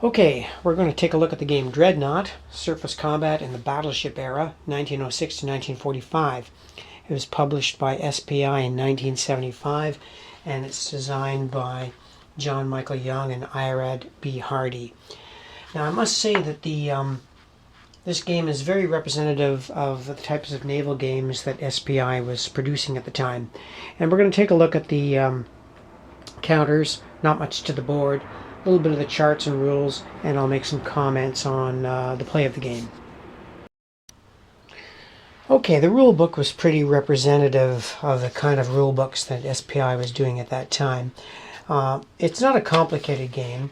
Okay, we're going to take a look at the game Dreadnought, Surface Combat in the Battleship Era, 1906 to 1945. It was published by SPI in 1975, and it's designed by John Michael Young and Irad B. Hardy. Now, I must say that this game is very representative of the types of naval games that SPI was producing at the time. And we're going to take a look at the counters, not much to the board, a little bit of the charts and rules, and I'll make some comments on the play of the game. Okay, the rule book was pretty representative of the kind of rule books that SPI was doing at that time. It's not a complicated game.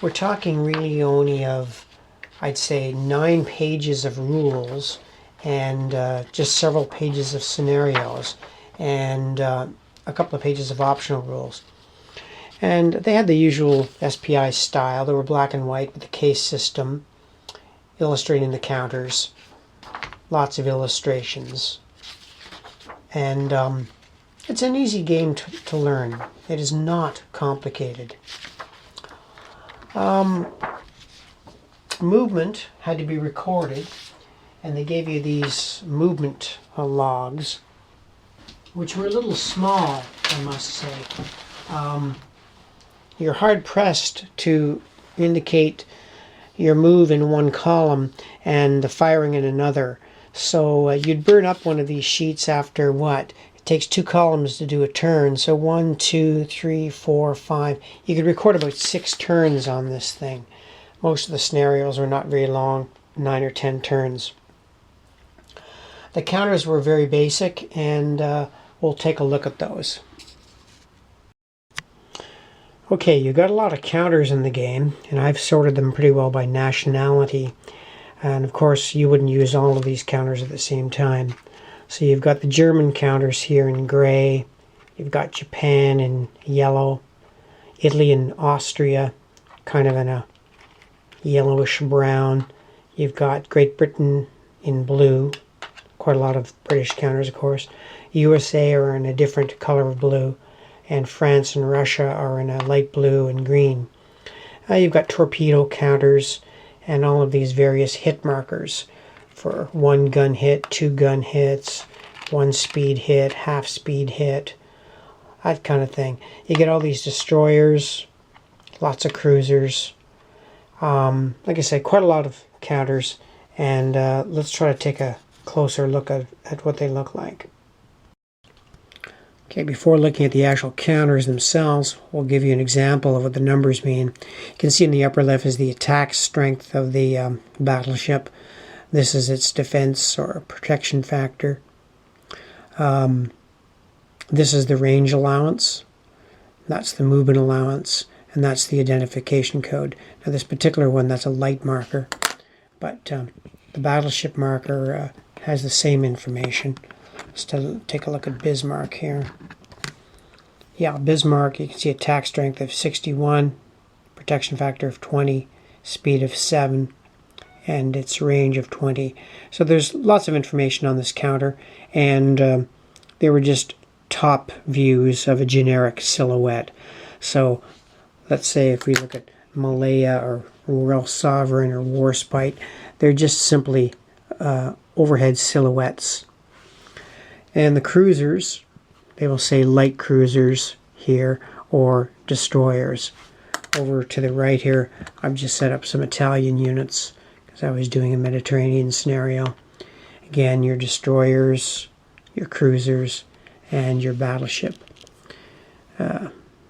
We're talking really only of, I'd say, 9 pages of rules and just several pages of scenarios and a couple of pages of optional rules. And they had the usual SPI style. They were black and white with the case system, illustrating the counters, lots of illustrations. And it's an easy game to learn. It is not complicated. Movement had to be recorded, and they gave you these movement logs, which were a little small, I must say. You're hard-pressed to indicate your move in one column and the firing in another. So you'd burn up one of these sheets after what? It takes 2 columns to do a turn. So 1, 2, 3, 4, 5. You could record about 6 turns on this thing. Most of the scenarios were not very long, 9 or 10 turns. The counters were very basic, and we'll take a look at those. Okay, you got a lot of counters in the game, and I've sorted them pretty well by nationality. And of course, you wouldn't use all of these counters at the same time. So you've got the German counters here in gray. You've got Japan in yellow. Italy and Austria kind of in a yellowish brown. You've got Great Britain in blue. Quite a lot of British counters, of course. USA are in a different color of blue. And France and Russia are in a light blue and green. You've got torpedo counters and all of these various hit markers for 1 gun hit, 2 gun hits, 1 speed hit, half speed hit, that kind of thing. You get all these destroyers, lots of cruisers. Like I said, quite a lot of counters, and let's try to take a closer look at what they look like. Okay, before looking at the actual counters themselves, we'll give you an example of what the numbers mean. You can see in the upper left is the attack strength of the battleship. This is its defense or protection factor. This is the range allowance. That's the movement allowance, and that's the identification code. Now this particular one, that's a light marker, but the battleship marker has the same information. Let's take a look at Bismarck here. Yeah, Bismarck, you can see attack strength of 61, protection factor of 20, speed of 7, and its range of 20. So there's lots of information on this counter, and they were just top views of a generic silhouette. So let's say if we look at Malaya or Royal Sovereign or Warspite, they're just simply overhead silhouettes. And the cruisers, they will say light cruisers here or destroyers. Over to the right here, I've just set up some Italian units because I was doing a Mediterranean scenario. Again, your destroyers, your cruisers, and your battleship.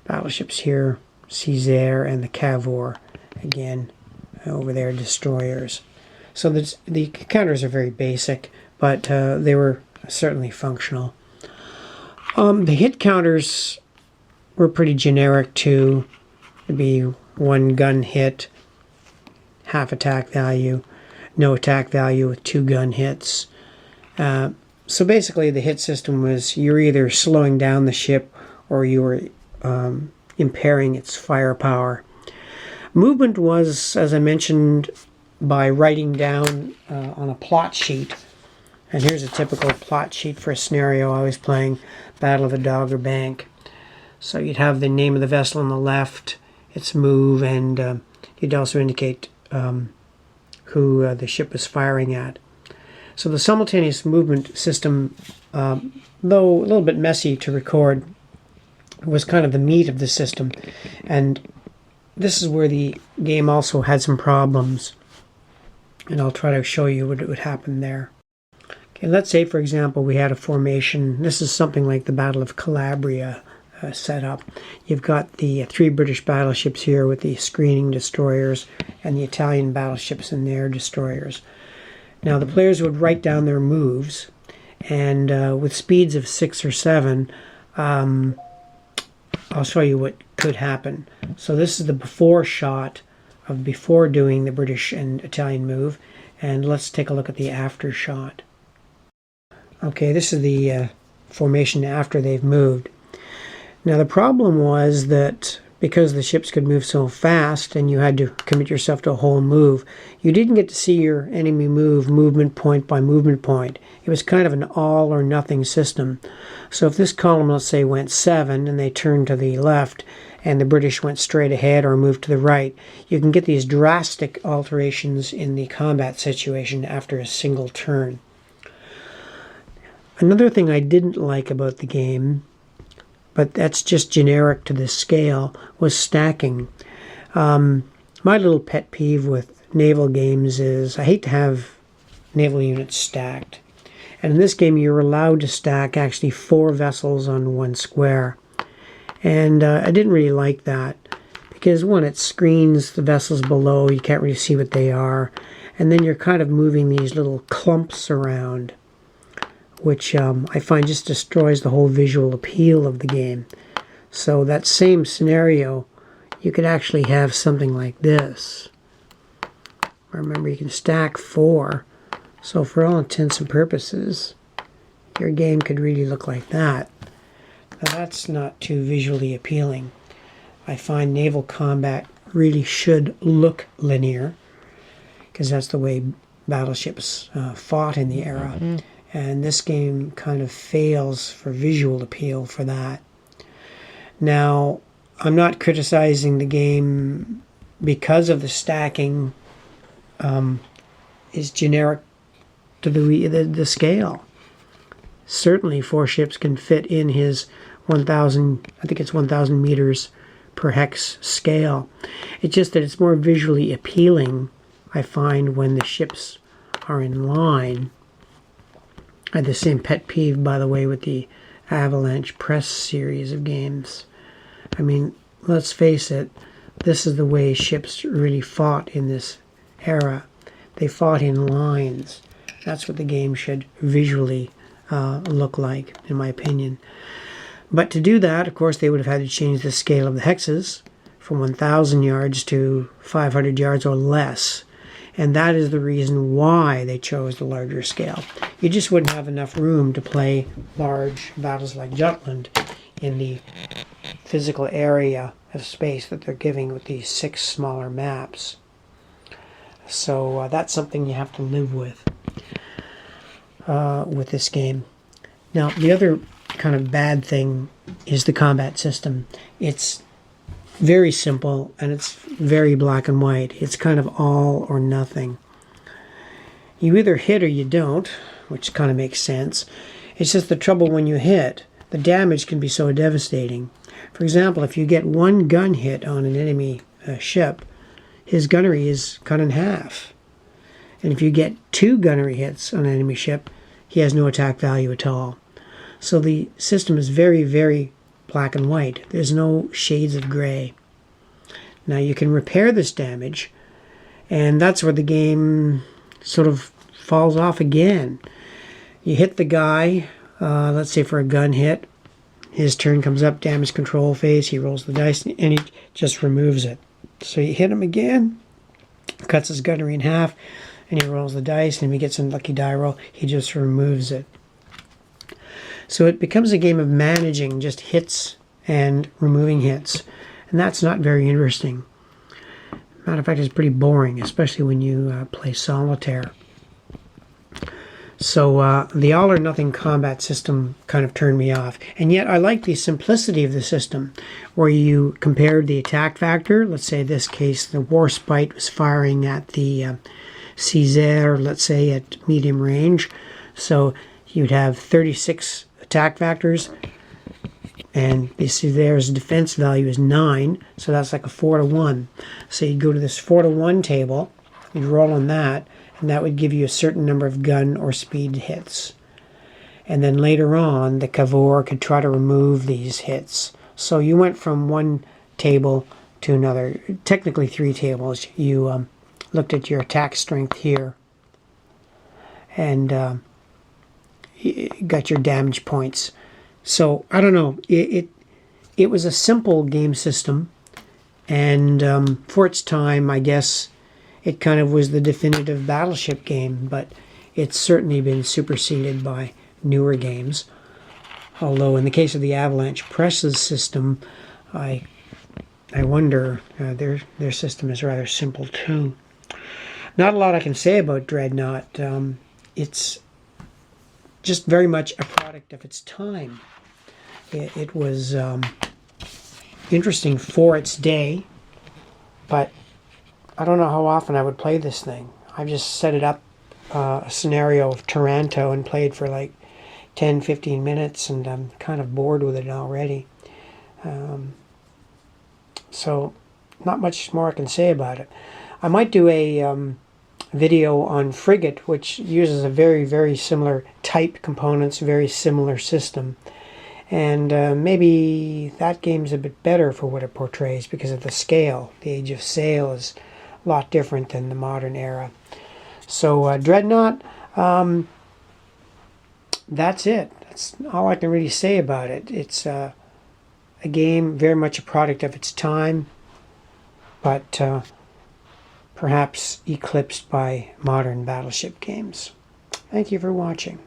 Battleships here, Caesar and the Cavour. Again, over there, destroyers. So the counters are very basic, but they were certainly functional. The hit counters were pretty generic too. It'd be 1 gun hit, half attack value, no attack value with 2 gun hits. So basically the hit system was you're either slowing down the ship or you were impairing its firepower. Movement was, as I mentioned, by writing down on a plot sheet. And here's a typical plot sheet for a scenario I was playing, Battle of the Dogger Bank. So you'd have the name of the vessel on the left, its move, and you'd also indicate who the ship was firing at. So the simultaneous movement system, though a little bit messy to record, was kind of the meat of the system. And this is where the game also had some problems. And I'll try to show you what would happen there. Okay, let's say, for example, we had a formation. This is something like the Battle of Calabria set up. You've got the 3 British battleships here with the screening destroyers and the Italian battleships and their destroyers. Now the players would write down their moves, and with speeds of 6 or 7, I'll show you what could happen. So this is the before shot of before doing the British and Italian move, and let's take a look at the after shot. Okay, this is the formation after they've moved. Now the problem was that because the ships could move so fast and you had to commit yourself to a whole move, you didn't get to see your enemy move movement point by movement point. It was kind of an all or nothing system. So if this column, let's say, went 7 and they turned to the left and the British went straight ahead or moved to the right, you can get these drastic alterations in the combat situation after a single turn. Another thing I didn't like about the game, but that's just generic to this scale, was stacking. My little pet peeve with naval games is I hate to have naval units stacked. And in this game you're allowed to stack actually 4 vessels on 1 square. And I didn't really like that because, one, it screens the vessels below, you can't really see what they are, and then you're kind of moving these little clumps around, which I find just destroys the whole visual appeal of the game. So that same scenario, you could actually have something like this. Remember, you can stack 4. So for all intents and purposes, your game could really look like that. Now that's not too visually appealing. I find naval combat really should look linear, because that's the way battleships fought in the era. Mm-hmm. And this game kind of fails for visual appeal for that. Now, I'm not criticizing the game because of the stacking is generic to the scale. Certainly 4 ships can fit in his 1,000, I think it's 1,000 meters per hex scale. It's just that it's more visually appealing, I find, when the ships are in line. I had the same pet peeve, by the way, with the Avalanche Press series of games. I mean, let's face it, this is the way ships really fought in this era. They fought in lines. That's what the game should visually look like, in my opinion. But to do that, of course, they would have had to change the scale of the hexes from 1,000 yards to 500 yards or less. And that is the reason why they chose the larger scale. You just wouldn't have enough room to play large battles like Jutland in the physical area of space that they're giving with these 6 smaller maps. So that's something you have to live with this game. Now, the other kind of bad thing is the combat system. It's very simple and it's very black and white. It's kind of all or nothing. You either hit or you don't, which kind of makes sense. It's just the trouble when you hit, the damage can be so devastating. For example, if you get 1 gun hit on an enemy ship, his gunnery is cut in half. And if you get 2 gunnery hits on an enemy ship, he has no attack value at all. So the system is very, very black and white. There's no shades of gray. Now you can repair this damage, and that's where the game sort of falls off again. You hit the guy, let's say for a gun hit, his turn comes up, damage control phase, he rolls the dice, and he just removes it. So you hit him again, cuts his gunnery in half, and he rolls the dice, and if he gets a lucky die roll, he just removes it. So it becomes a game of managing just hits and removing hits, and that's not very interesting. Matter of fact, it's pretty boring, especially when you play solitaire. So the all-or-nothing combat system kind of turned me off. And yet I like the simplicity of the system, where you compared the attack factor. Let's say in this case the Warspite was firing at the Caesar, let's say at medium range. So you'd have 36 attack factors, and the Caesar's defense value is 9, so that's like a 4-to-1. So you go to this 4-to-1 table, you roll on that, and that would give you a certain number of gun or speed hits. And then later on, the Cavor could try to remove these hits. So you went from one table to another, technically 3 tables. You looked at your attack strength here, and you got your damage points. So I don't know, it was a simple game system, and for its time, I guess it kind of was the definitive Battleship game, but it's certainly been superseded by newer games. Although in the case of the Avalanche Press's system, I wonder, their system is rather simple too. Not a lot I can say about Dreadnought. It's just very much a product of its time. It was interesting for its day, but I don't know how often I would play this thing. I've just set it up a scenario of Taranto and played for like 10-15 minutes, and I'm kind of bored with it already. So not much more I can say about it. I might do a video on Frigate, which uses a very, very similar type components, very similar system. And maybe that game's a bit better for what it portrays because of the scale. The Age of Sail is a lot different than the modern era. So Dreadnought, that's it. That's all I can really say about it. It's a game very much a product of its time, but perhaps eclipsed by modern battleship games. Thank you for watching.